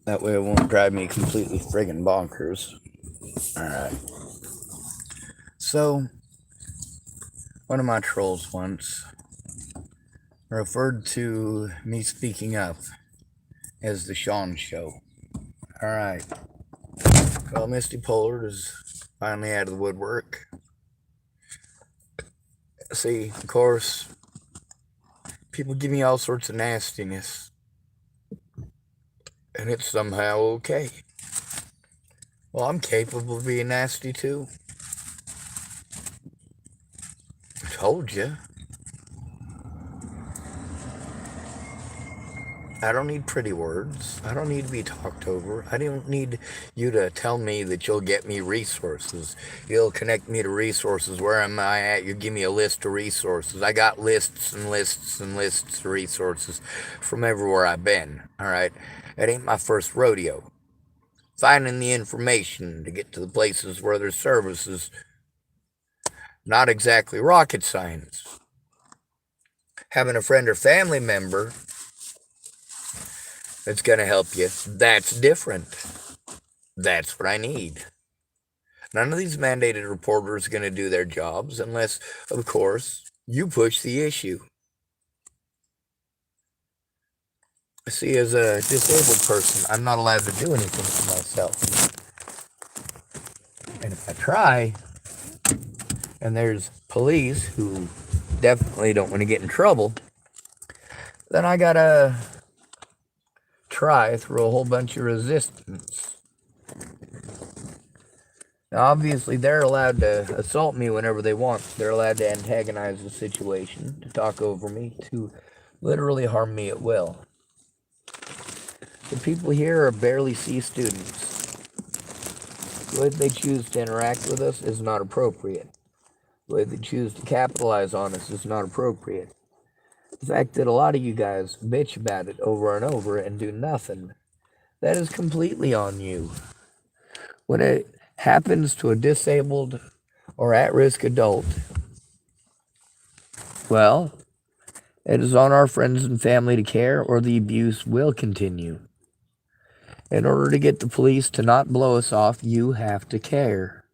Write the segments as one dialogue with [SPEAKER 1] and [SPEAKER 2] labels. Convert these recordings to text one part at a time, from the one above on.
[SPEAKER 1] That way it won't drive me completely friggin' bonkers. Alright. So, one of my trolls once referred to me speaking up as the Shawn show. Alright. Well, Misty Pollard is finally out of the woodwork. See, of course, people give me all sorts of nastiness, and it's somehow okay. Well, I'm capable of being nasty too. I told you. I don't need pretty words. I don't need to be talked over. I don't need you to tell me that you'll get me resources. You'll connect me to resources. Where am I at? You give me a list of resources. I got lists and lists and lists of resources from everywhere I've been. All right? It ain't my first rodeo. Finding the information to get to the places where there's services, not exactly rocket science. Having a friend or family member that's going to help you, that's different. That's what I need. None of these mandated reporters are going to do their jobs unless, of course, you push the issue. See, as a disabled person, I'm not allowed to do anything for myself. And if I try, and there's police who definitely don't want to get in trouble, then I gotta try through a whole bunch of resistance. Now, obviously, they're allowed to assault me whenever they want. They're allowed to antagonize the situation, to talk over me, to literally harm me at will. The people here are barely C students. The way they choose to interact with us is not appropriate. The way they choose to capitalize on us is not appropriate. The fact that a lot of you guys bitch about it over and over and do nothing, that is completely on you. When it happens to a disabled or at-risk adult, well, it is on our friends and family to care, or the abuse will continue. In order to get the police to not blow us off, you have to care.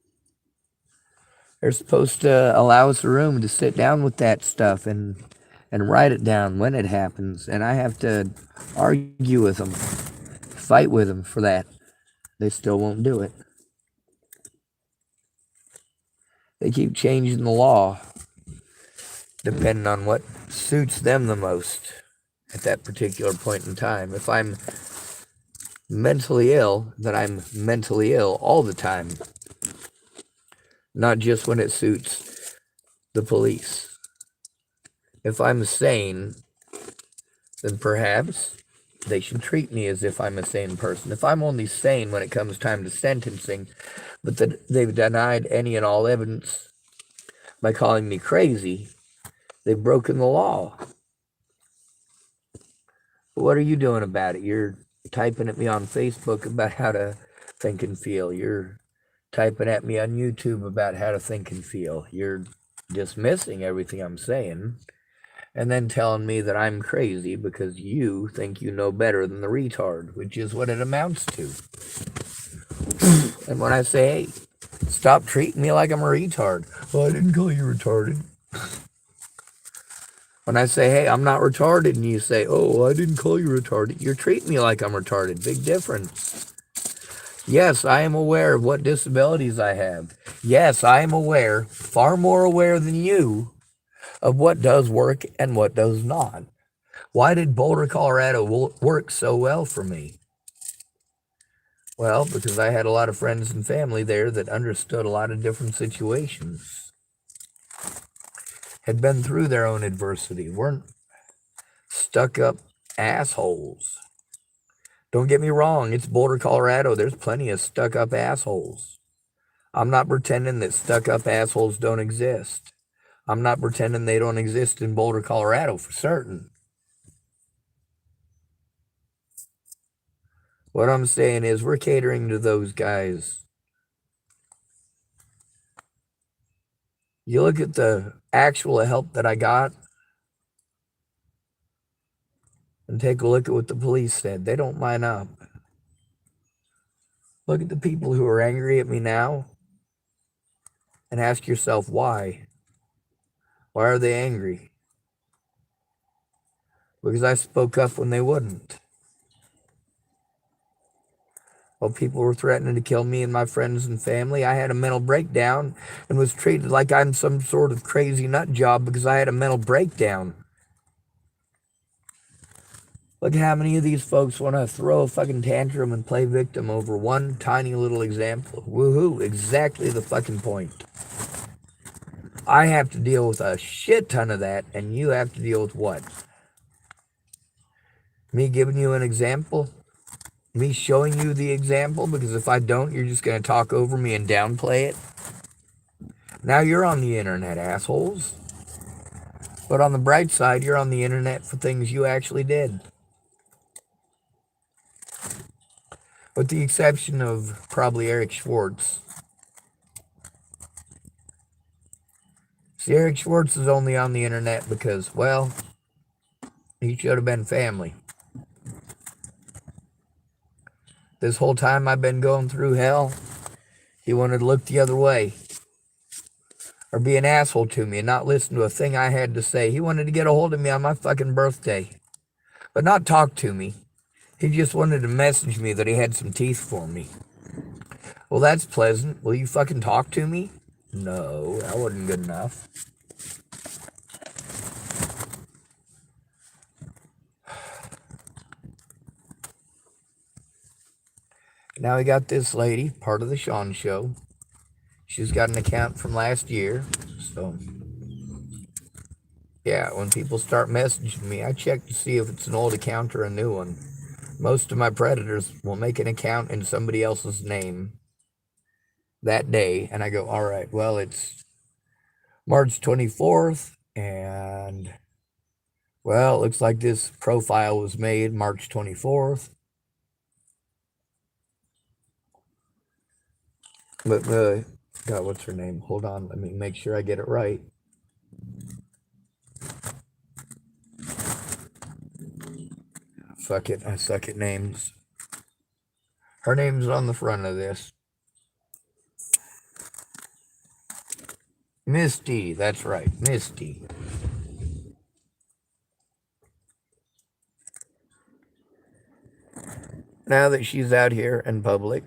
[SPEAKER 1] They're supposed to allow us a room to sit down with that stuff and write it down when it happens, and I have to argue with them, fight with them for that. They still won't do it. They keep changing the law depending on what suits them the most at that particular point in time. If I'm mentally ill, then I'm mentally ill all the time, not just when it suits the police. If I'm sane, then perhaps they should treat me as if I'm a sane person. If I'm only sane when it comes time to sentencing, but that they've denied any and all evidence by calling me crazy, they've broken the law. But what are you doing about it? You're typing at me on Facebook about how to think and feel. You're typing at me on YouTube about how to think and feel. You're dismissing everything I'm saying and then telling me that I'm crazy because you think you know better than the retard, which is what it amounts to. And when I say, hey, stop treating me like I'm a retard. Well, I didn't call you retarded. When I say, hey, I'm not retarded, and you say, oh, I didn't call you retarded, you're treating me like I'm retarded. Big difference. Yes, I am aware of what disabilities I have. Yes, I am aware, far more aware than you, of what does work and what does not. Why did Boulder, Colorado work so well for me? Well, because I had a lot of friends and family there that understood a lot of different situations, had been through their own adversity, weren't stuck up assholes. Don't get me wrong, it's Boulder, Colorado. There's plenty of stuck up assholes. I'm not pretending that stuck up assholes don't exist. I'm not pretending they don't exist in Boulder, Colorado for certain. What I'm saying is we're catering to those guys. You look at the actual help that I got and take a look at what the police said. They don't line up. Look at the people who are angry at me now and ask yourself why. Why are they angry? Because I spoke up when they wouldn't. While people were threatening to kill me and my friends and family, I had a mental breakdown and was treated like I'm some sort of crazy nut job because I had a mental breakdown. Look at how many of these folks want to throw a fucking tantrum and play victim over one tiny little example. Woohoo, exactly the fucking point. I have to deal with a shit ton of that, and you have to deal with what? Me giving you an example? Me showing you the example? Because if I don't, you're just going to talk over me and downplay it. Now you're on the internet, assholes. But on the bright side, you're on the internet for things you actually did. With the exception of probably Eric Schwartz. See, Eric Schwartz is only on the internet because, well, he should have been family. This whole time I've been going through hell, he wanted to look the other way. Or be an asshole to me and not listen to a thing I had to say. He wanted to get a hold of me on my fucking birthday. But not talk to me. He just wanted to message me that he had some teeth for me. Well, that's pleasant. Will you fucking talk to me? No, that wasn't good enough. Now we got this lady, part of the Shawn show. She's got an account from last year. So, yeah, when people start messaging me, I check to see if it's an old account or a new one. Most of my predators will make an account in somebody else's name that day. And I go, all right, well, it's March 24th. And, well, it looks like this profile was made March 24th. But, God, what's her name? Hold on, let me make sure I get it right. Fuck it, I suck at names. Her name's on the front of this. Misty, that's right, Misty. Now that she's out here in public,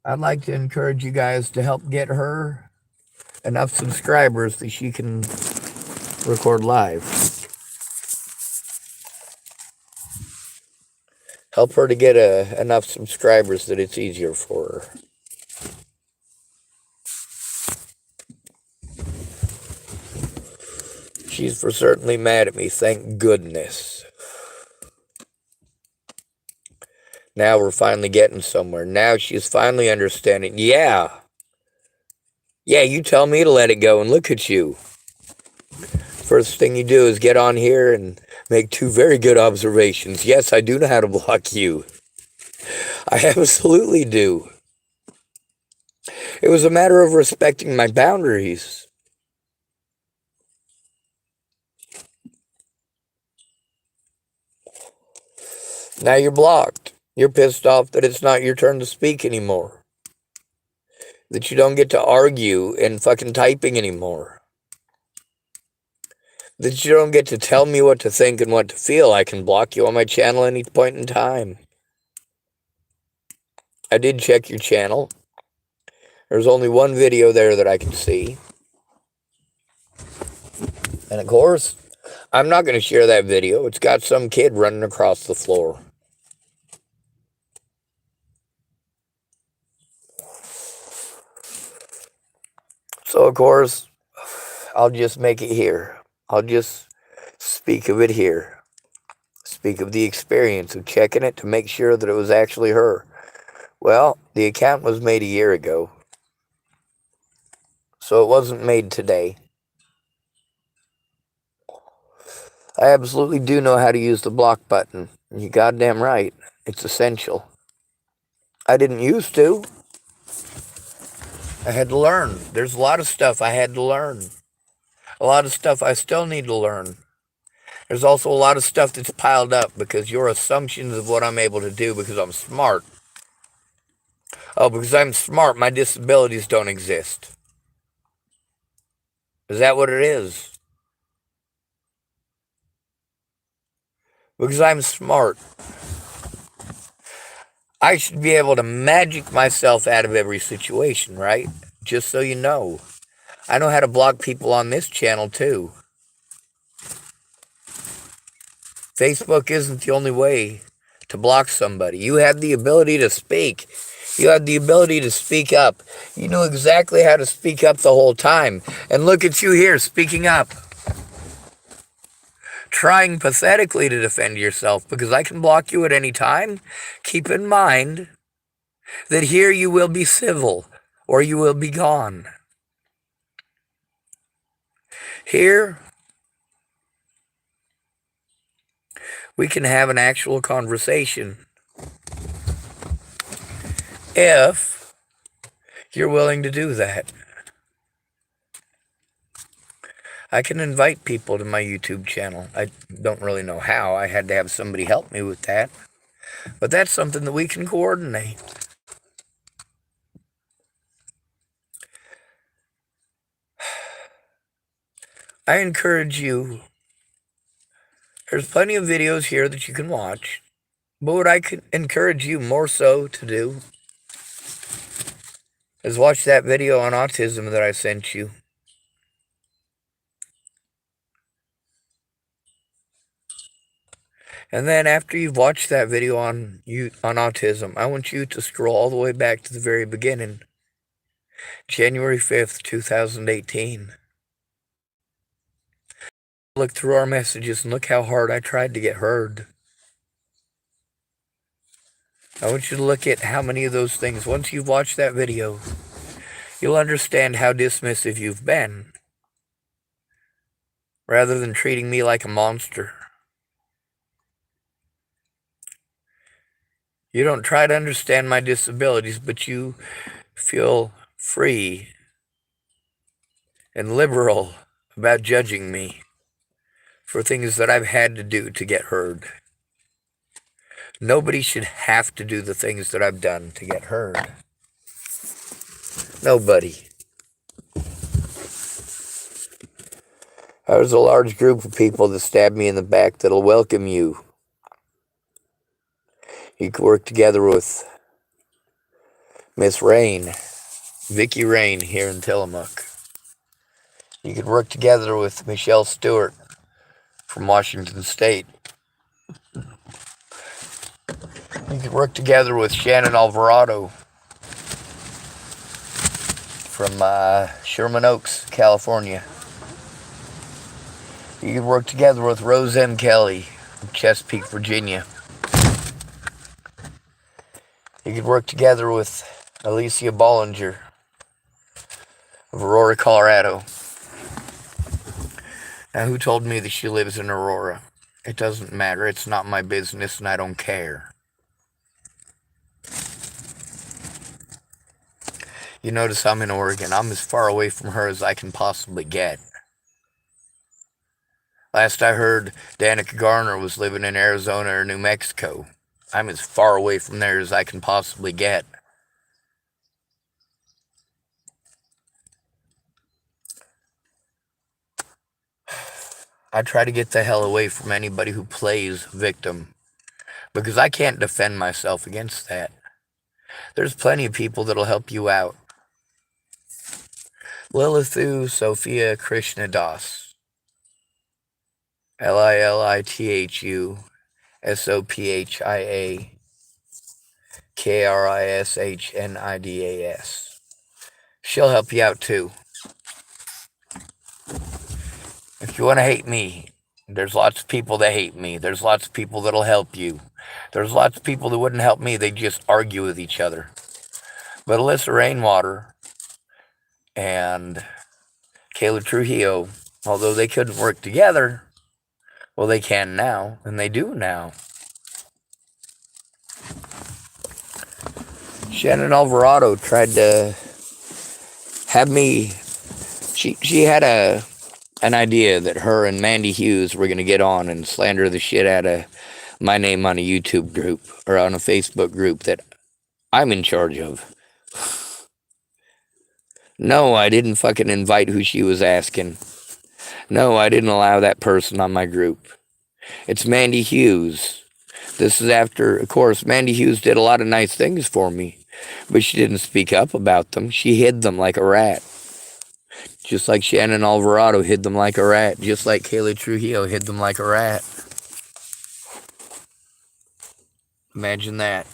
[SPEAKER 1] I'd like to encourage you guys to help get her enough subscribers that she can record live. Help her to get enough subscribers that it's easier for her. She's for certainly mad at me, thank goodness. Now we're finally getting somewhere. Now she's finally understanding. Yeah, you tell me to let it go, and look at you. First thing you do is get on here and make two very good observations. Yes, I do know how to block you. I absolutely do. It was a matter of respecting my boundaries. Now you're blocked. You're pissed off that it's not your turn to speak anymore. That you don't get to argue in fucking typing anymore. That you don't get to tell me what to think and what to feel. I can block you on my channel any point in time. I did check your channel. There's only one video there that I can see. And of course, I'm not going to share that video. It's got some kid running across the floor. So, of course, I'll just make it here. I'll just speak of it here. Speak of the experience of checking it to make sure that it was actually her. Well, the account was made a year ago. So it wasn't made today. I absolutely do know how to use the block button. You're goddamn right. It's essential. I didn't used to. I had to learn. There's a lot of stuff I had to learn. A lot of stuff I still need to learn. There's also a lot of stuff that's piled up because your assumptions of what I'm able to do because I'm smart. Oh, because I'm smart, my disabilities don't exist. Is that what it is? Because I'm smart. I should be able to magic myself out of every situation, right? Just so you know. I know how to block people on this channel, too. Facebook isn't the only way to block somebody. You have the ability to speak. You have the ability to speak up. You know exactly how to speak up the whole time. And look at you here, speaking up. Trying pathetically to defend yourself because I can block you at any time. Keep in mind that here you will be civil or you will be gone. Here, we can have an actual conversation if you're willing to do that. I can invite people to my YouTube channel. I don't really know how. I had to have somebody help me with that. But that's something that we can coordinate. I encourage you. There's plenty of videos here that you can watch. But what I could encourage you more so to do is watch that video on autism that I sent you. And then after you've watched that video on autism, I want you to scroll all the way back to the very beginning. January 5th, 2018. Look through our messages and look how hard I tried to get heard. I want you to look at how many of those things, once you've watched that video, you'll understand how dismissive you've been, rather than treating me like a monster. You don't try to understand my disabilities, but you feel free and liberal about judging me for things that I've had to do to get heard. Nobody should have to do the things that I've done to get heard. Nobody. There's a large group of people that stabbed me in the back that'll welcome you. You can work together with Miss Rain, Vicky Rain here in Tillamook. You could work together with Michelle Stewart from Washington State. You could work together with Shannon Alvarado from Sherman Oaks, California. You could work together with Rose M. Kelly from Chesapeake, Virginia. You could work together with Alicia Bollinger of Aurora, Colorado. Now, who told me that she lives in Aurora? It doesn't matter. It's not my business, and I don't care. You notice I'm in Oregon. I'm as far away from her as I can possibly get. Last I heard, Danica Garner was living in Arizona or New Mexico. I'm as far away from there as I can possibly get. I try to get the hell away from anybody who plays victim, because I can't defend myself against that. There's plenty of people that'll help you out. Lilithu Sophia Krishna Das. Lilithu Sophia Krishnidas. She'll help you out too. If you want to hate me, there's lots of people that hate me. There's lots of people that'll help you. There's lots of people that wouldn't help me. They just argue with each other. But Alyssa Rainwater and Kayla Trujillo, although they couldn't work together, well, they can now, and they do now. Shannon Alvarado tried to have me, she had a an idea that her and Mandy Hughes were going to get on and slander the shit out of my name on a YouTube group or on a Facebook group that I'm in charge of. No, I didn't fucking invite who she was asking. No, I didn't allow that person on my group. It's Mandy Hughes. This is after, of course, Mandy Hughes did a lot of nice things for me, but she didn't speak up about them. She hid them like a rat. Just like Shannon Alvarado hid them like a rat. Just like Kayla Trujillo hid them like a rat. Imagine that.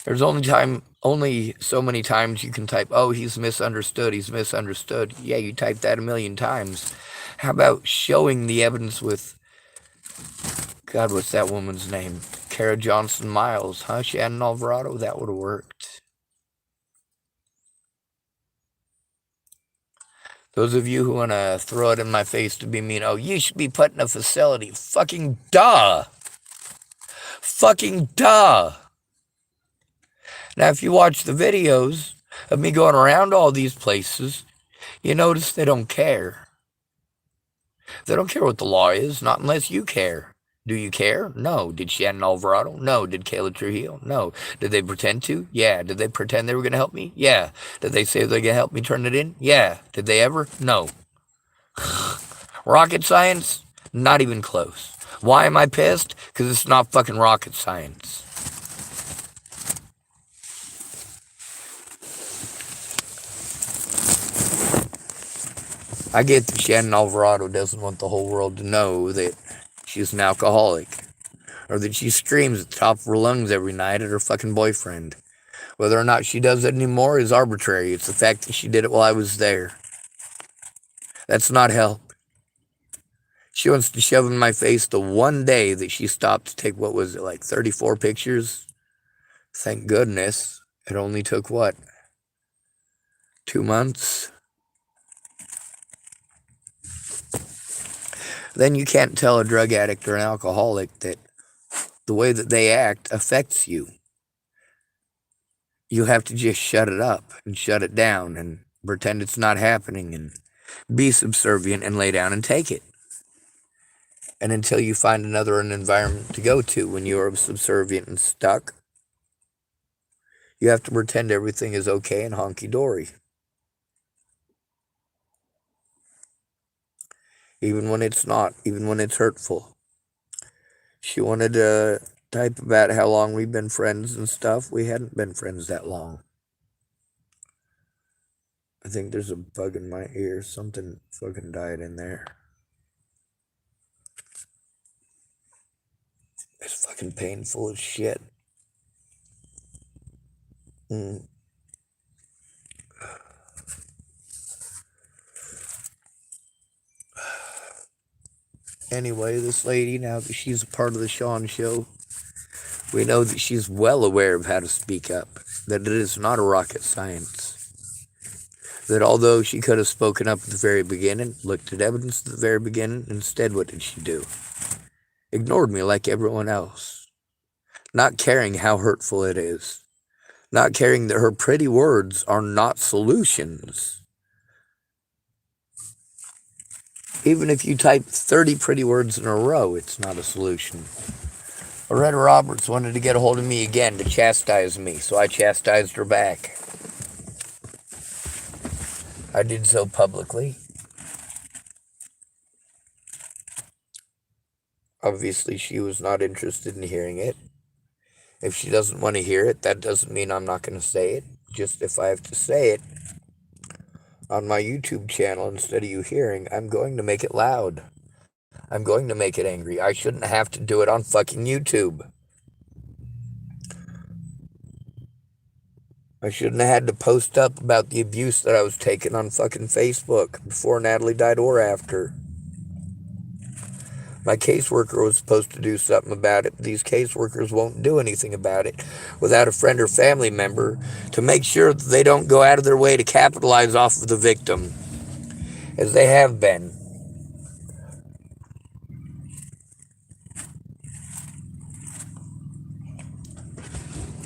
[SPEAKER 1] There's only so many times you can type, oh, he's misunderstood, he's misunderstood. Yeah, you type that a million times. How about showing the evidence with, God, what's that woman's name? Kara Johnson Miles, huh? Shannon Alvarado? That would have worked. Those of you who want to throw it in my face to be mean, oh, you should be put in a facility. Fucking duh. Fucking duh. Now, if you watch the videos of me going around all these places, you notice they don't care. They don't care what the law is, not unless you care. Do you care? No. Did Shannon Alvarado? No. Did Kayla Trujillo? No. Did they pretend to? Yeah. Did they pretend they were going to help me? Yeah. Did they say they're going to help me turn it in? Yeah. Did they ever? No. Rocket science? Not even close. Why am I pissed? Because it's not fucking rocket science. I get that Shannon Alvarado doesn't want the whole world to know that she's an alcoholic, or that she screams at the top of her lungs every night at her fucking boyfriend. Whether or not she does it anymore is arbitrary. It's the fact that she did it while I was there. That's not help. She wants to shove in my face the one day that she stopped to take, what was it, like 34 pictures? Thank goodness. It only took, what, 2 months? Then you can't tell a drug addict or an alcoholic that the way that they act affects you. You have to just shut it up and shut it down and pretend it's not happening and be subservient and lay down and take it. And until you find another environment to go to when you are subservient and stuck, you have to pretend everything is okay and honky-dory. Even when it's not, even when it's hurtful. She wanted to type about how long we've been friends and stuff. We hadn't been friends that long. I think there's a bug in my ear. Something fucking died in there. It's fucking painful as shit. Anyway, this lady, now that she's a part of the Shawn show, we know that she's well aware of how to speak up, that it is not a rocket science. That although she could have spoken up at the very beginning, looked at evidence at the very beginning, instead what did she do? Ignored me like everyone else. Not caring how hurtful it is. Not caring that her pretty words are not solutions. Even if you type 30 pretty words in a row, it's not a solution. Loretta Roberts wanted to get a hold of me again to chastise me, so I chastised her back. I did so publicly. Obviously, she was not interested in hearing it. If she doesn't want to hear it, that doesn't mean I'm not going to say it. Just if I have to say it on my YouTube channel instead of you hearing, I'm going to make it loud. I'm going to make it angry. I shouldn't have to do it on fucking YouTube. I shouldn't have had to post up about the abuse that I was taking on fucking Facebook before Natalie died or after. My caseworker was supposed to do something about it. These caseworkers won't do anything about it without a friend or family member to make sure that they don't go out of their way to capitalize off of the victim, as they have been.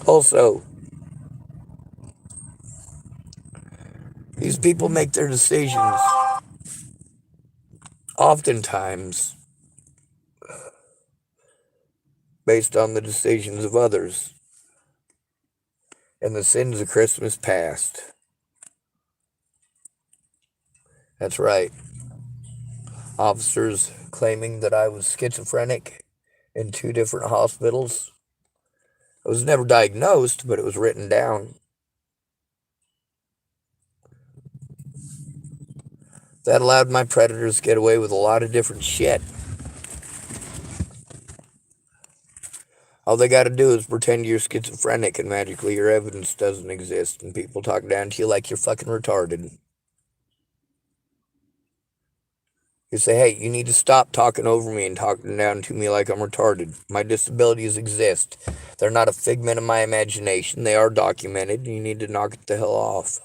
[SPEAKER 1] Also, these people make their decisions oftentimes based on the decisions of others and the sins of Christmas past. That's right. Officers claiming that I was schizophrenic in 2 different hospitals. I was never diagnosed, but it was written down. That allowed my predators to get away with a lot of different shit. All they gotta do is pretend you're schizophrenic and magically your evidence doesn't exist and people talk down to you like you're fucking retarded. You say, hey, you need to stop talking over me and talking down to me like I'm retarded. My disabilities exist. They're not a figment of my imagination. They are documented, and you need to knock it the hell off.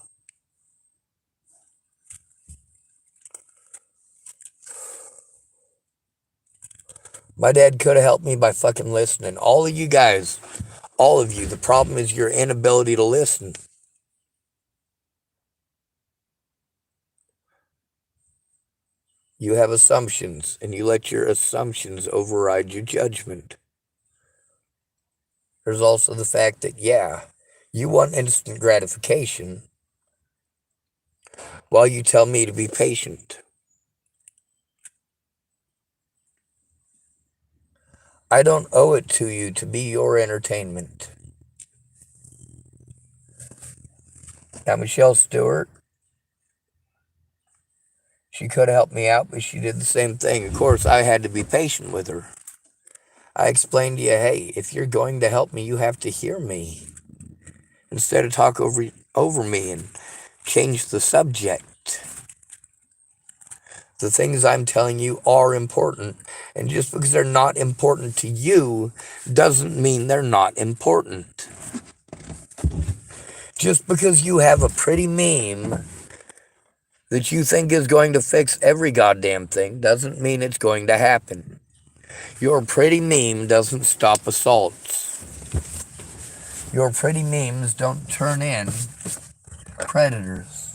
[SPEAKER 1] My dad could have helped me by fucking listening. All of you guys, all of you, the problem is your inability to listen. You have assumptions, and you let your assumptions override your judgment. There's also the fact that, yeah, you want instant gratification while you tell me to be patient. I don't owe it to you to be your entertainment. Now, Michelle Stewart, she could have helped me out, but she did the same thing. Of course, I had to be patient with her. I explained to you, hey, if you're going to help me, you have to hear me. Instead of talk over me and change the subject. The things I'm telling you are important. And just because they're not important to you doesn't mean they're not important. Just because you have a pretty meme that you think is going to fix every goddamn thing doesn't mean it's going to happen. Your pretty meme doesn't stop assaults. Your pretty memes don't turn in predators.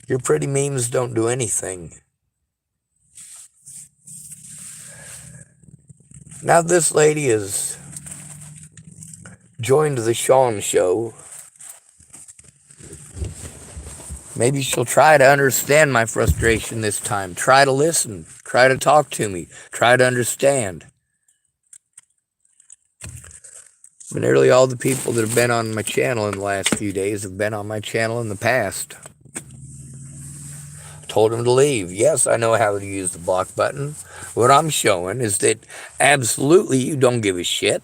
[SPEAKER 1] Your pretty memes don't do anything. Now this lady has joined the Shawn show. Maybe she'll try to understand my frustration this time. Try to listen. Try to talk to me. Try to understand. But nearly all the people that have been on my channel in the last few days have been on my channel in the past. I told them to leave. Yes, I know how to use the block button. What I'm showing is that absolutely you don't give a shit.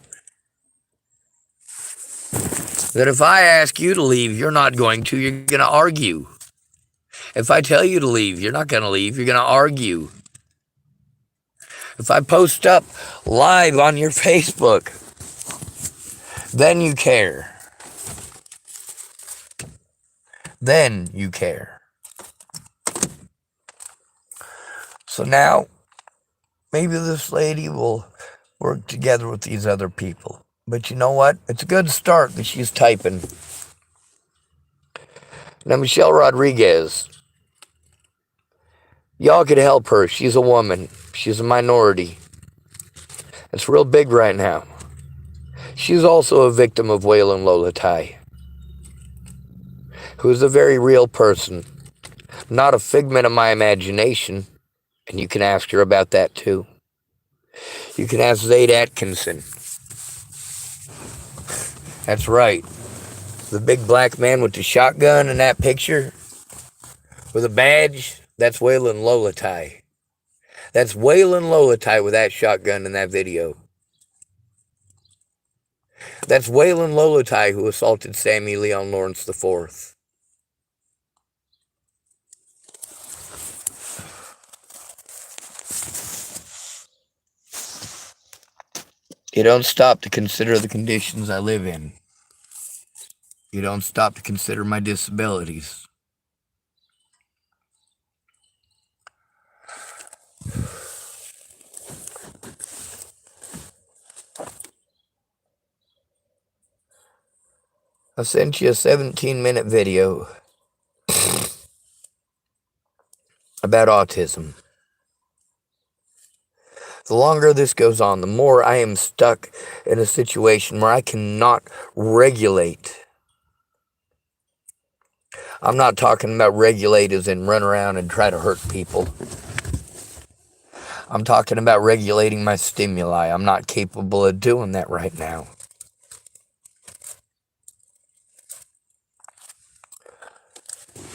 [SPEAKER 1] That if I ask you to leave, you're not going to. You're going to argue. If I tell you to leave, you're not going to leave. You're going to argue. If I post up live on your Facebook, then you care. Then you care. So now, maybe this lady will work together with these other people. But you know what? It's a good start that she's typing. Now, Michelle Rodriguez, y'all could help her. She's a woman. She's a minority. It's real big right now. She's also a victim of Waylon Lolatai, who is a very real person, not a figment of my imagination, and you can ask her about that too. You can ask Zayd Atkinson. That's right. The big black man with the shotgun in that picture with a badge, that's Waylon Lolatai. That's Waylon Lolatai with that shotgun in that video. That's Waylon Lolatai who assaulted Sammy Leon Lawrence IV. You don't stop to consider the conditions I live in. You don't stop to consider my disabilities. I sent you a 17-minute video about autism. The longer this goes on, the more I am stuck in a situation where I cannot regulate. I'm not talking about regulate as in run around and try to hurt people. I'm talking about regulating my stimuli. I'm not capable of doing that right now.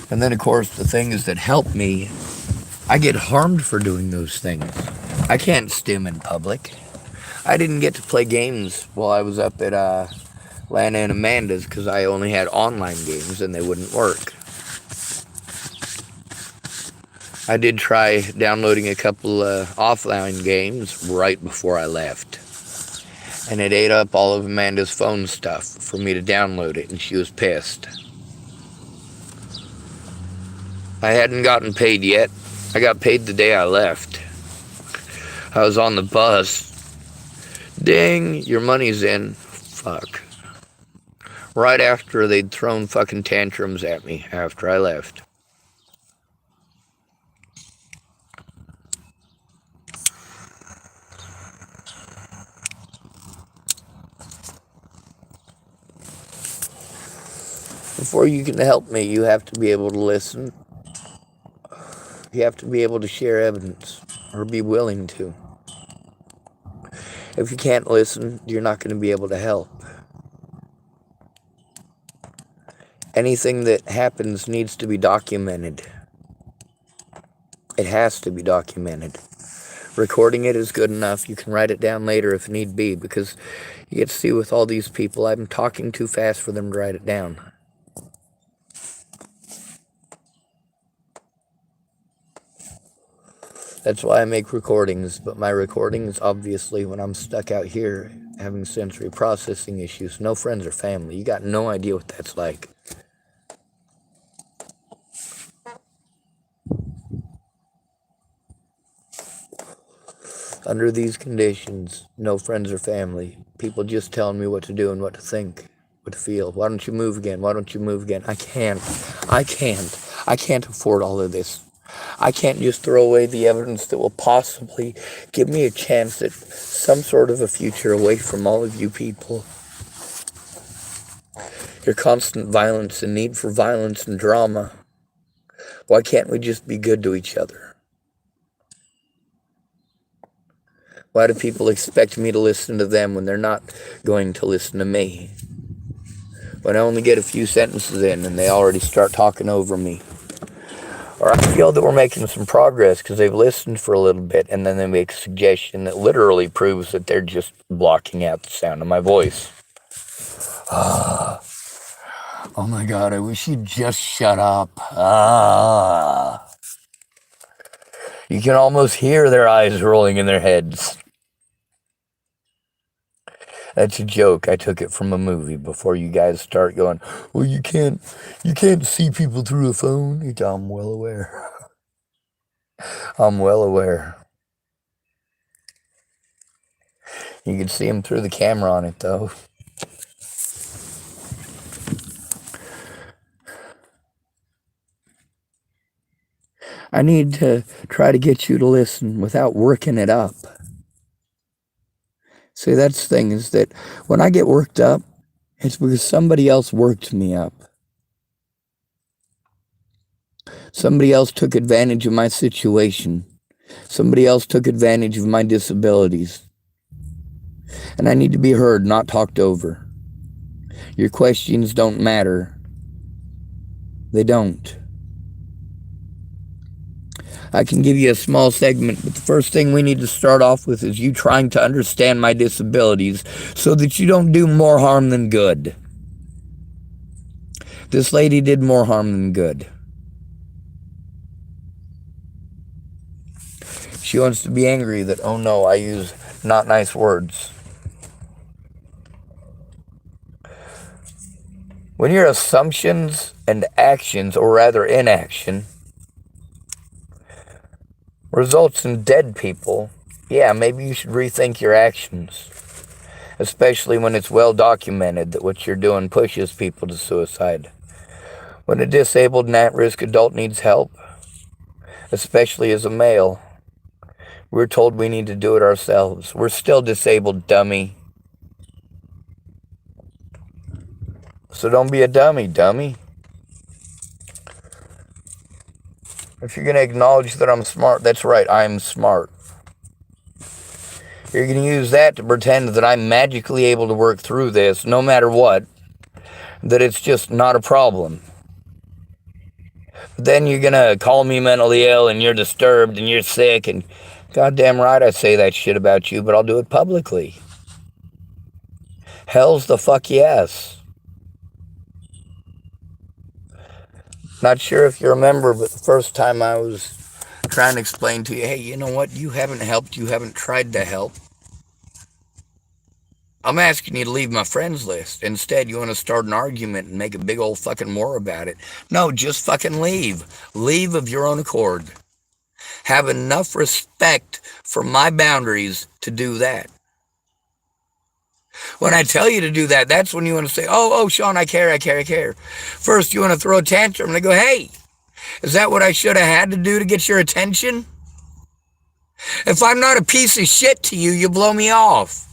[SPEAKER 1] And then, of course, the things that help me, I get harmed for doing those things. I can't stim in public. I didn't get to play games while I was up at Lana and Amanda's because I only had online games and they wouldn't work. I did try downloading a couple offline games right before I left. And it ate up all of Amanda's phone stuff for me to download it, and she was pissed. I hadn't gotten paid yet. I got paid the day I left. I was on the bus. Ding, your money's in. Fuck. Right after they'd thrown fucking tantrums at me after I left. Before you can help me, you have to be able to listen. You have to be able to share evidence, or be willing to. If you can't listen, you're not going to be able to help. Anything that happens needs to be documented. It has to be documented. Recording it is good enough. You can write it down later if need be, because you get to see with all these people, I'm talking too fast for them to write it down. That's why I make recordings, but my recordings, obviously, when I'm stuck out here having sensory processing issues, no friends or family, you got no idea what that's like. Under these conditions, no friends or family, people just telling me what to do and what to think, what to feel. Why don't you move again? Why don't you move again? I can't afford all of this. I can't just throw away the evidence that will possibly give me a chance at some sort of a future away from all of you people. Your constant violence and need for violence and drama. Why can't we just be good to each other? Why do people expect me to listen to them when they're not going to listen to me? When I only get a few sentences in and they already start talking over me. Or I feel that we're making some progress because they've listened for a little bit and then they make a suggestion that literally proves that they're just blocking out the sound of my voice. Oh my God, I wish you'd just shut up. You can almost hear their eyes rolling in their heads. That's a joke. I took it from a movie before you guys start going, well, you can't see people through a phone. I'm well aware. I'm well aware. You can see them through the camera on it, though. I need to try to get you to listen without working it up. See, that's the thing, is that when I get worked up, it's because somebody else worked me up. Somebody else took advantage of my situation. Somebody else took advantage of my disabilities. And I need to be heard, not talked over. Your questions don't matter. They don't. I can give you a small segment, but the first thing we need to start off with is you trying to understand my disabilities so that you don't do more harm than good. This lady did more harm than good. She wants to be angry that, oh no, I use not nice words. When your assumptions and actions, or rather inaction, results in dead people, yeah, maybe you should rethink your actions. especially when it's well documented that what you're doing pushes people to suicide. When a disabled and at-risk adult needs help, especially as a male, we're told we need to do it ourselves. We're still disabled, dummy. So don't be a dummy, dummy. If you're going to acknowledge that I'm smart, that's right, I'm smart. You're going to use that to pretend that I'm magically able to work through this, no matter what, that it's just not a problem. Then you're going to call me mentally ill and you're disturbed and you're sick, and goddamn right I say that shit about you, but I'll do it publicly. Hell's the fuck yes. Not sure if you remember, but the first time I was trying to explain to you, hey, you know what, you haven't helped, you haven't tried to help. I'm asking you to leave my friends list. Instead, you want to start an argument and make a big old fucking war about it. No, just fucking leave. Leave of your own accord. Have enough respect for my boundaries to do that. When I tell you to do that, that's when you want to say, oh, Shawn, I care. First, you want to throw a tantrum and I go, hey, is that what I should have had to do to get your attention? If I'm not a piece of shit to you, you blow me off.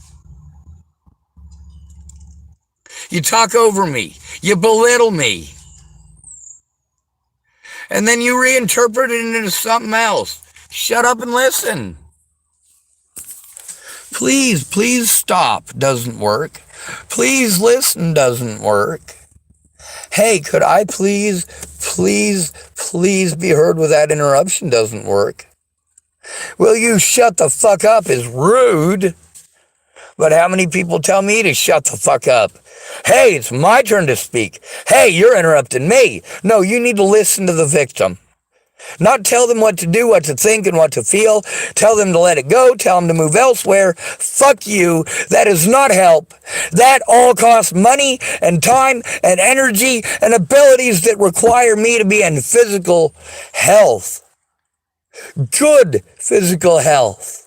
[SPEAKER 1] You talk over me. You belittle me. And then you reinterpret it into something else. Shut up and listen. Please stop doesn't work. Please listen doesn't work. Hey, could I please be heard without interruption doesn't work. Will you shut the fuck up is rude. But how many people tell me to shut the fuck up? Hey, it's my turn to speak. Hey, you're interrupting me. No, you need to listen to the victim. Not tell them what to do, what to think, and what to feel. Tell them to let it go. Tell them to move elsewhere. Fuck you. That is not help. That all costs money and time and energy and abilities that require me to be in physical health. Good physical health.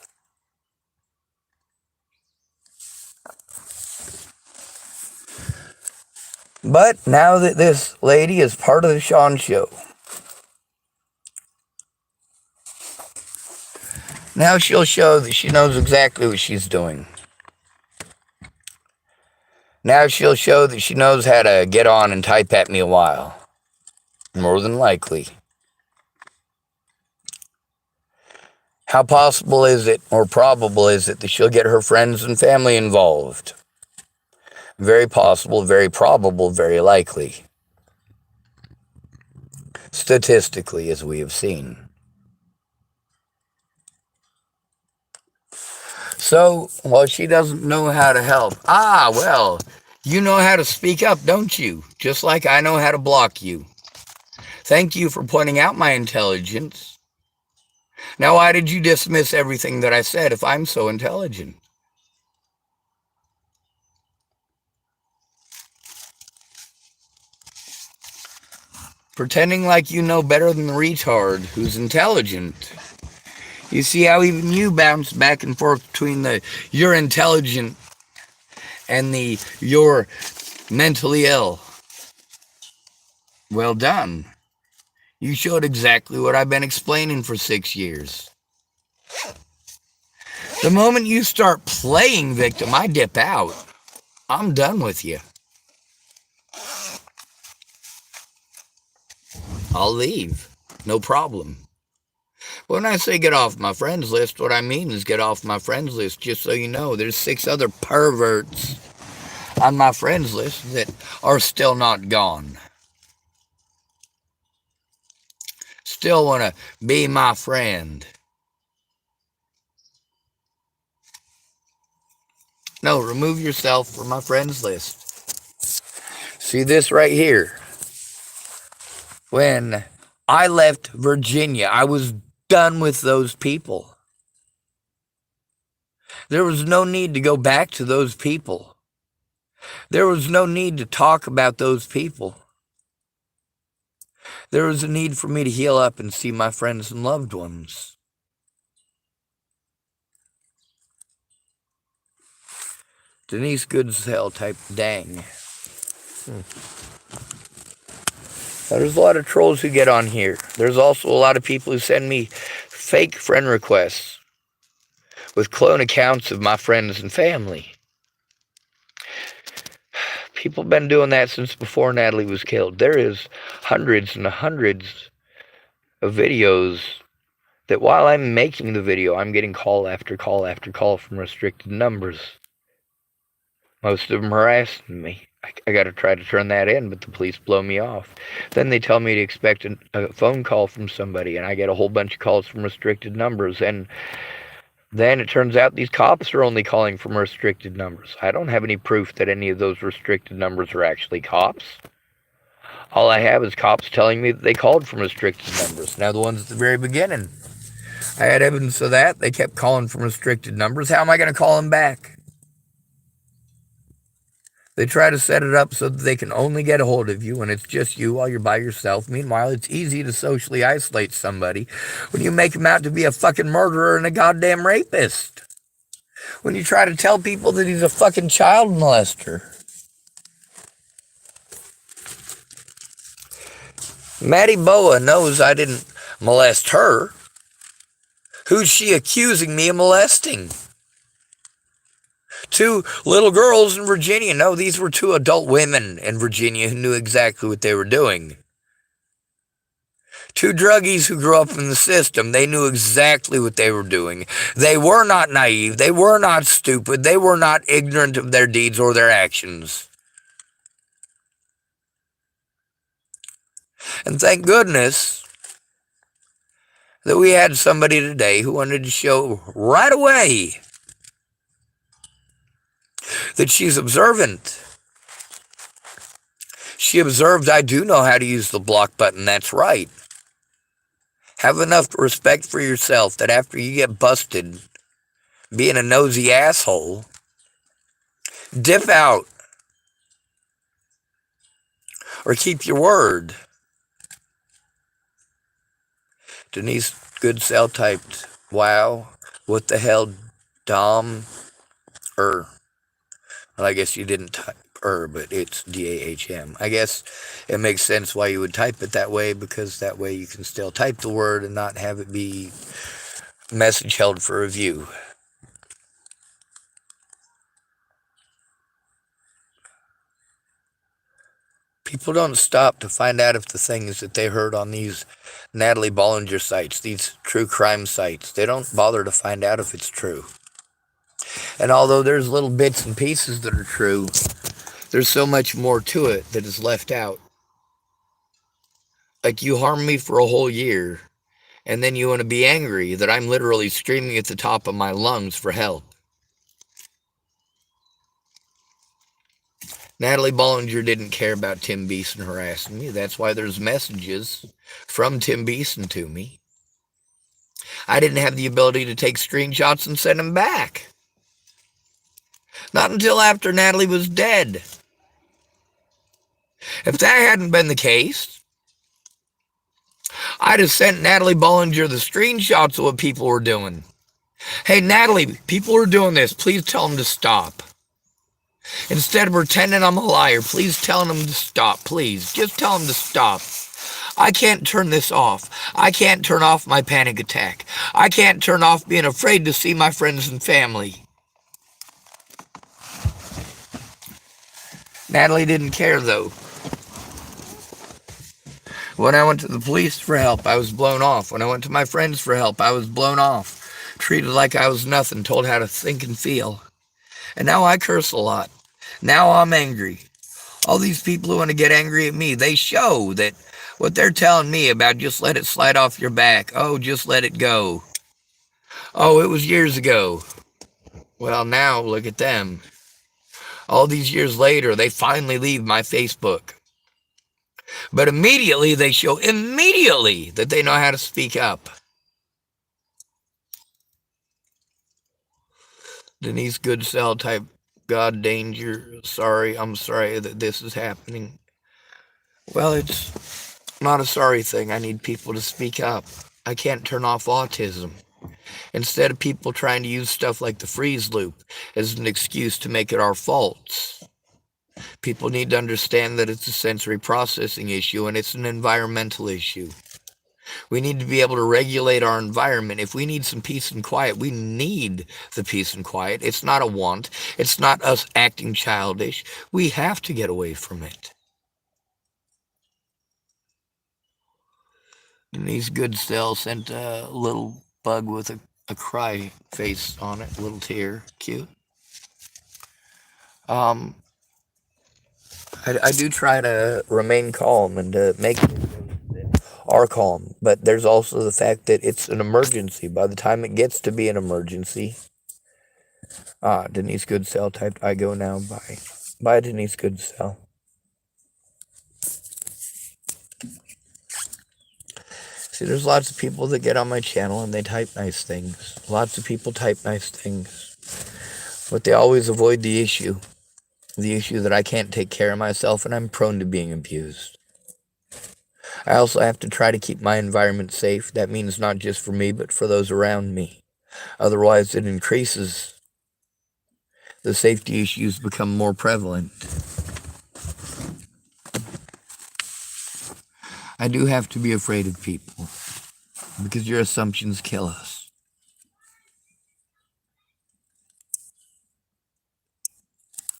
[SPEAKER 1] But now that this lady is part of the Shawn Show, now she'll show that she knows exactly what she's doing. Now she'll show that she knows how to get on and type at me a while. More than likely. How possible is it, or probable is it, that she'll get her friends and family involved? Very possible, very probable, very likely. Statistically, as we have seen. So, well, she doesn't know how to help. Well, you know how to speak up, don't you? Just like I know how to block you. Thank you for pointing out my intelligence. Now, why did you dismiss everything that I said if I'm so intelligent? Pretending like you know better than the retard who's intelligent. You see how even you bounce back and forth between the you're intelligent and the you're mentally ill. Well done. You showed exactly what I've been explaining for 6 years. The moment you start playing victim, I dip out. I'm done with you. I'll leave. No problem. When I say get off my friends list, what I mean is get off my friends list. Just so you know, there's 6 other perverts on my friends list that are still not gone. Still want to be my friend. No, remove yourself from my friends list. See this right here? When I left Virginia, I was done with those people. There was no need to go back to those people. There was no need to talk about those people. There was a need for me to heal up and see my friends and loved ones. Denise Goodsell type dang. Now, there's a lot of trolls who get on here. There's also a lot of people who send me fake friend requests with clone accounts of my friends and family. People have been doing that since before Natalie was killed. There is hundreds and hundreds of videos that while I'm making the video, I'm getting call after call after call from restricted numbers. Most of them harassing me. I got to try to turn that in, but the police blow me off. Then they tell me to expect a phone call from somebody, and I get a whole bunch of calls from restricted numbers. And then it turns out these cops are only calling from restricted numbers. I don't have any proof that any of those restricted numbers are actually cops. All I have is cops telling me that they called from restricted numbers. Now, the ones at the very beginning, I had evidence of that. They kept calling from restricted numbers. How am I going to call them back? They try to set it up so that they can only get a hold of you when it's just you while you're by yourself. Meanwhile, it's easy to socially isolate somebody when you make him out to be a fucking murderer and a goddamn rapist. When you try to tell people that he's a fucking child molester. Maddie Boa knows I didn't molest her. Who's she accusing me of molesting? 2 little girls in Virginia. No, these were 2 adult women in Virginia who knew exactly what they were doing. 2 druggies who grew up in the system. They knew exactly what they were doing. They were not naive. They were not stupid. They were not ignorant of their deeds or their actions. And thank goodness that we had somebody today who wanted to show right away that she's observant. She observed, I do know how to use the block button. That's right. Have enough respect for yourself that after you get busted being a nosy asshole, dip out or keep your word. Denise Goodsell typed, wow, what the hell, Dom, Well, I guess you didn't type but it's D-A-H-M. I guess it makes sense why you would type it that way, because that way you can still type the word and not have it be message held for review. People don't stop to find out if the things that they heard on these Natalie Bollinger sites, these true crime sites, they don't bother to find out if it's true. And although there's little bits and pieces that are true, there's so much more to it that is left out. Like, you harm me for a whole year, and then you want to be angry that I'm literally screaming at the top of my lungs for help. Natalie Bollinger didn't care about Tim Beeson harassing me. That's why there's messages from Tim Beeson to me. I didn't have the ability to take screenshots and send them back. Not until after Natalie was dead. If that hadn't been the case, I'd have sent Natalie Bollinger the screenshots of what people were doing. Hey, Natalie, people are doing this. Please tell them to stop. Instead of pretending I'm a liar, please tell them to stop. Please, just tell them to stop. I can't turn this off. I can't turn off my panic attack. I can't turn off being afraid to see my friends and family. Natalie didn't care, though. When I went to the police for help, I was blown off. When I went to my friends for help, I was blown off. Treated like I was nothing, told how to think and feel. And now I curse a lot. Now I'm angry. All these people who want to get angry at me, they show that what they're telling me about just let it slide off your back. Oh, just let it go. Oh, it was years ago. Well, now look at them. All these years later, they finally leave my Facebook. But immediately they show that they know how to speak up. Denise Goodsell type, God danger, I'm sorry that this is happening. Well, it's not a sorry thing. I need people to speak up. I can't turn off autism. instead of people trying to use stuff like the freeze loop as an excuse to make it our faults. People need to understand that it's a sensory processing issue and it's an environmental issue. We need to be able to regulate our environment. If we need some peace and quiet, we need the peace and quiet. It's not a want. It's not us acting childish. We have to get away from it. Denise Goodstill sent a little bug with a cry face on it, a little tear. Cute. I do try to remain calm and to make are calm, but there's also the fact that it's an emergency. By the time it gets to be an emergency, Denise Goodstill typed, I go now, bye. Bye, Denise Goodstill. See, there's lots of people that get on my channel and they type nice things. Lots of people type nice things, but they always avoid the issue that I can't take care of myself and I'm prone to being abused. I also have to try to keep my environment safe. That means not just for me, but for those around me. Otherwise, it increases. The safety issues become more prevalent. I do have to be afraid of people, because your assumptions kill us.